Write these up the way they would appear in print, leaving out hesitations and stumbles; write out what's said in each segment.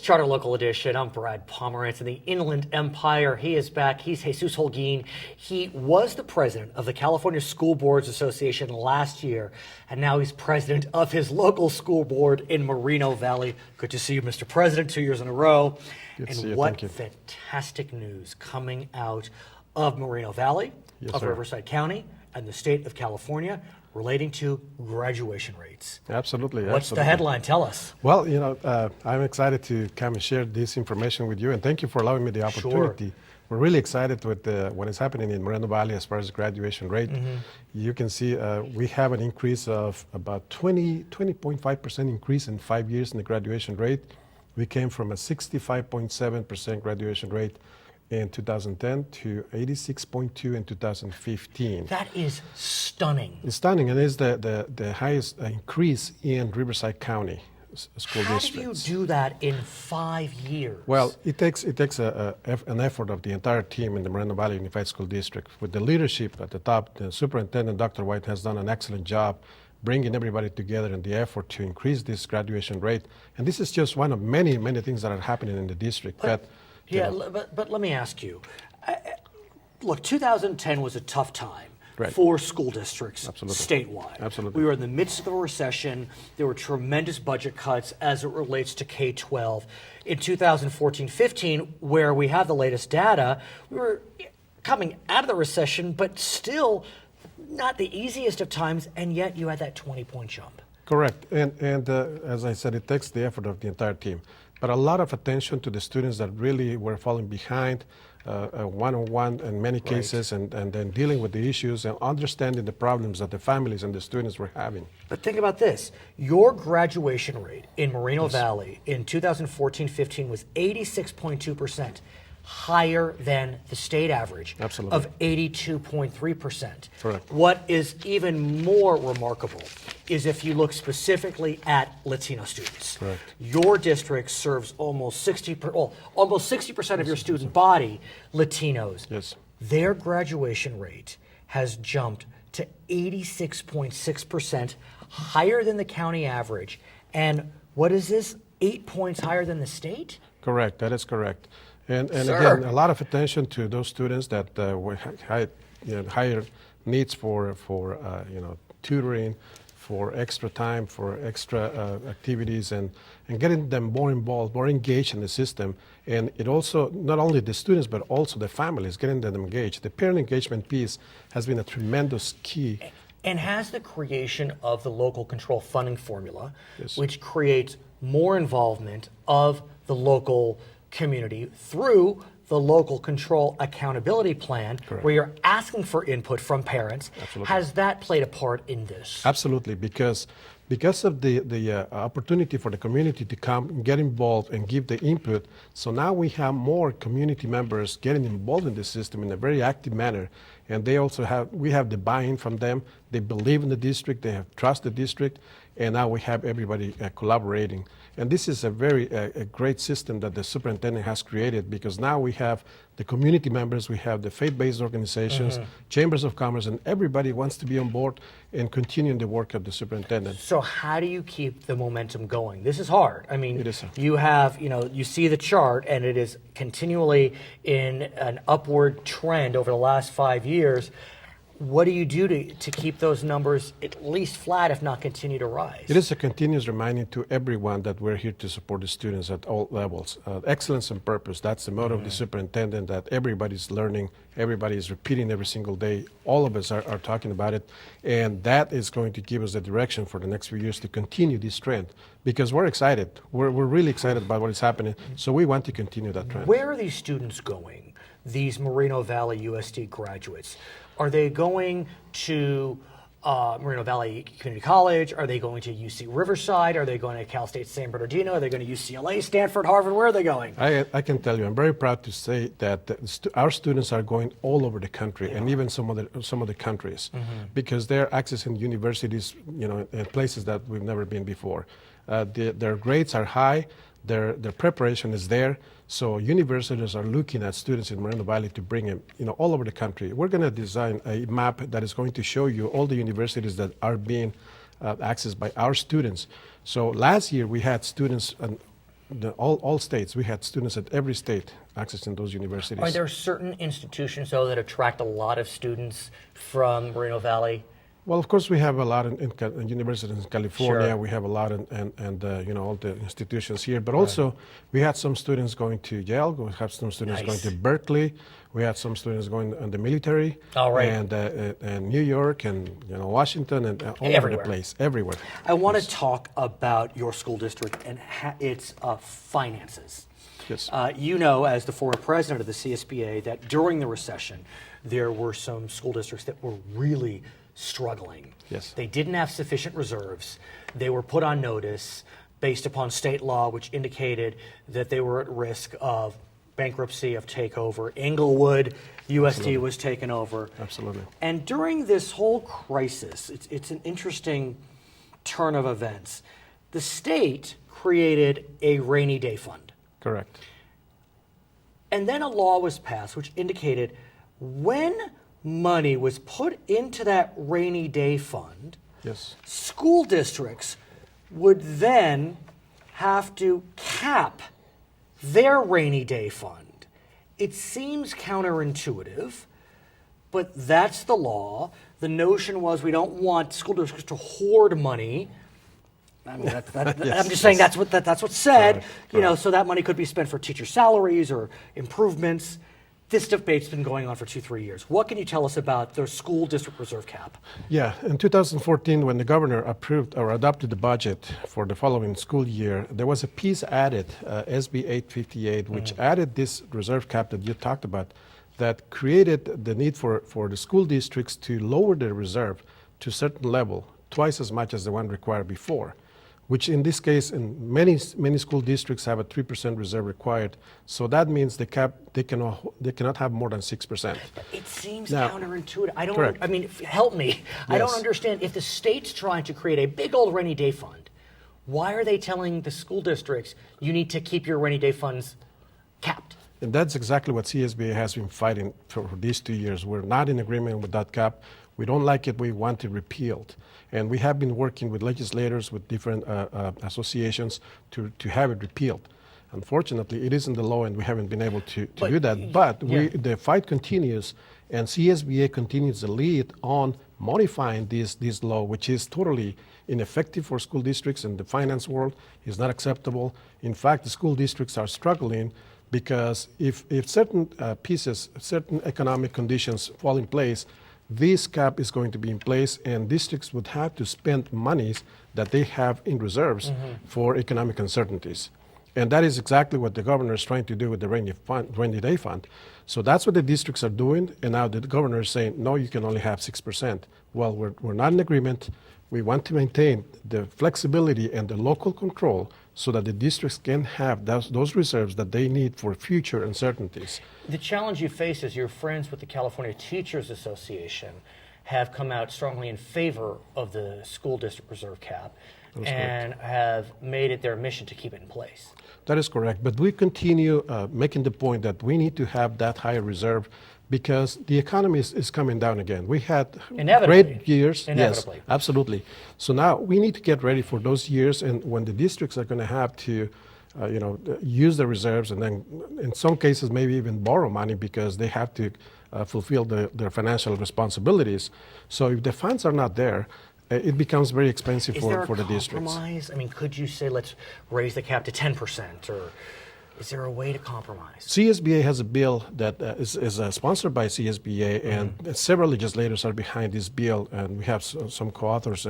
Charter Local Edition. I'm Brad Pomerance in the Inland Empire. He is back. He's Jesus Holguin. He was the president of the California School Boards Association last year, and now he's president of his local school board in Moreno Valley. Good to see you, Mr. President, 2 years in a row. Good to and see you. what Thank you. fantastic news coming out of Moreno Valley, Yes, of sir. Riverside County, and the state of California relating to graduation rates. Absolutely. What's the absolutely. headline? Tell us. Well, I'm excited to come and share this information with you, and thank you for allowing me the opportunity. Sure. We're really excited with what is happening in Moreno Valley as far as graduation rate. You can see we have an increase of about 20.5% increase in 5 years in the graduation rate. We came from a 65.7% graduation rate in 2010 to 86.2 in 2015. That is stunning. It's stunning, and it's the highest increase in Riverside County school How districts. do you do that in 5 years? Well, it takes an effort of the entire team in the Moreno Valley Unified School District. With the leadership at the top, the superintendent, Dr. White, has done an excellent job bringing everybody together in the effort to increase this graduation rate. And this is just one of many, many things that are happening in the district. But let me ask you. Look, 2010 was a tough time Right. for school districts Absolutely. statewide. Absolutely. We were in the midst of a recession. There were tremendous budget cuts as it relates to K-12. In 2014-15, where we have the latest data, we were coming out of the recession, but still not the easiest of times, and yet you had that 20-point jump. Correct. And as I said, it takes the effort of the entire team. But a lot of attention to the students that really were falling behind, one-on-one in many cases, and then dealing with the issues and understanding the problems that the families and the students were having. But think about this. Your graduation rate in Moreno Valley in 2014-15 was 86.2%, higher than the state average Absolutely. of 82.3%. Correct. What is even more remarkable is if you look specifically at Latino students. Correct. Your district serves almost 60% of your student body Latinos. Yes. Their graduation rate has jumped to 86.6%, higher than the county average. And what is this? 8 points higher than the state? Correct. That is correct. And Sir. again, a lot of attention to those students that were higher needs for tutoring, for extra time, for extra activities, and getting them more involved, more engaged in the system. And it also, not only the students, but also the families, getting them engaged. The parent engagement piece has been a tremendous key. And has the creation of the local control funding formula, Yes. which creates more involvement of the local community through the local control accountability plan, Correct. where you're asking for input from parents, Absolutely. has that played a part in this? Absolutely, because of the opportunity for the community to come and get involved and give the input. So now we have more community members getting involved in the system in a very active manner, and we have the buy-in from them. They believe in the district, they have trust the district, and now we have everybody collaborating. And this is a very a great system that the superintendent has created, because now we have the community members, we have the faith-based organizations, chambers of commerce, and everybody wants to be on board and continuing the work of the superintendent. So how do you keep the momentum going? This is hard. I mean, It is, sir. you have, you see the chart, and it is continually in an upward trend over the last 5 years. What do you do to keep those numbers at least flat, if not continue to rise? It is a continuous reminding to everyone that we're here to support the students at all levels. Excellence and purpose, that's the motto of the superintendent, that everybody's learning, everybody is repeating every single day. All of us are talking about it, and that is going to give us the direction for the next few years to continue this trend, because we're excited. We're really excited about what is happening, so we want to continue that trend. Where are these students going, these Moreno Valley USD graduates? Are they going to Moreno Valley Community College? Are they going to UC Riverside? Are they going to Cal State San Bernardino? Are they going to UCLA, Stanford, Harvard? Where are they going? I can tell you, I'm very proud to say that our students are going all over the country, and even some of the countries, because they're accessing universities, in places that we've never been before. Their grades are high, their preparation is there. So universities are looking at students in Moreno Valley to bring them, all over the country. We're going to design a map that is going to show you all the universities that are being accessed by our students. So last year we had students all states. We had students at every state accessing those universities. Are there certain institutions, though, that attract a lot of students from Moreno Valley? Well, of course, we have a lot in universities in California. Sure. We have a lot all the institutions here. But also, we had some students going to Yale. We have some students Nice. going to Berkeley. We had some students going in the military. All right. And New York and Washington and all over Everywhere. the place, everywhere. I want to talk about your school district and its finances. Yes. You know, as the former president of the CSBA, that during the recession, there were some school districts that were really struggling. Yes. They didn't have sufficient reserves. They were put on notice based upon state law, which indicated that they were at risk of bankruptcy, of takeover. Inglewood, USD Absolutely. was taken over. Absolutely. And during this whole crisis, it's an interesting turn of events. The state created a rainy day fund. Correct. And then a law was passed which indicated when money was put into that rainy day fund, Yes. school districts would then have to cap their rainy day fund. It seems counterintuitive, but that's the law. The notion was we don't want school districts to hoard money. I mean, Yes, I'm just saying yes. that's what's said. Correct. So that money could be spent for teacher salaries or improvements. This debate's been going on for 2-3 years. What can you tell us about the school district reserve cap? Yeah, in 2014, when the governor approved or adopted the budget for the following school year, there was a piece added, SB 858, which added this reserve cap that you talked about, that created the need for the school districts to lower their reserve to a certain level, twice as much as the one required before, which in this case, in many school districts have a 3% reserve required. So that means they cannot have more than 6%. It seems Now- counterintuitive. I don't. Correct. I mean, help me. I don't Yes. understand. If the state's trying to create a big old rainy day fund, why are they telling the school districts you need to keep your rainy day funds capped? And that's exactly what CSBA has been fighting for these 2 years. We're not in agreement with that cap. We don't like it. We want it repealed. And we have been working with legislators, with different associations to have it repealed. Unfortunately, it is in the law and we haven't been able to But do that. But yeah. the fight continues and CSBA continues the lead on modifying this law, which is totally ineffective for school districts in the finance world. It's not acceptable. In fact, the school districts are struggling because if certain certain economic conditions fall in place, this cap is going to be in place and districts would have to spend monies that they have in reserves for economic uncertainties. And that is exactly what the governor is trying to do with the rainy day fund. So that's what the districts are doing, and now the governor is saying, no, you can only have 6%. Well, we're not in agreement. We want to maintain the flexibility and the local control so that the districts can have those reserves that they need for future uncertainties. The challenge you face is your friends with the California Teachers Association have come out strongly in favor of the school district reserve cap and have made it their mission to keep it in place. That is correct. But we continue making the point that we need to have that higher reserve because the economy is coming down again. We had great years. Inevitably. Yes, absolutely. So now we need to get ready for those years, and when the districts are going to have to use the reserves and then in some cases maybe even borrow money because they have to fulfill their financial responsibilities. So if the funds are not there, it becomes very expensive for the districts. Is there a compromise? I mean, could you say let's raise the cap to 10%, or is there a way to compromise? CSBA has a bill that is sponsored by CSBA, and several legislators are behind this bill, and we have some co-authors.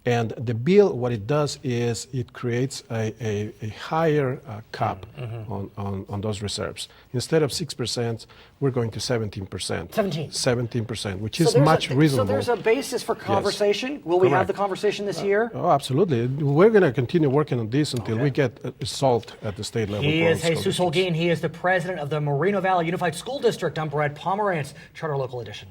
And the bill, what it does is it creates a higher cap on those reserves. Instead of 6%, we're going to 17%. 17%, which is much reasonable. So there's a basis for conversation. Yes. Will we have the conversation this year? Oh, absolutely. We're going to continue working on this until we get it solved at the state level. He is Jesus Holguin. He is the president of the Moreno Valley Unified School District. I'm Brad Pomerance, Charter Local Edition.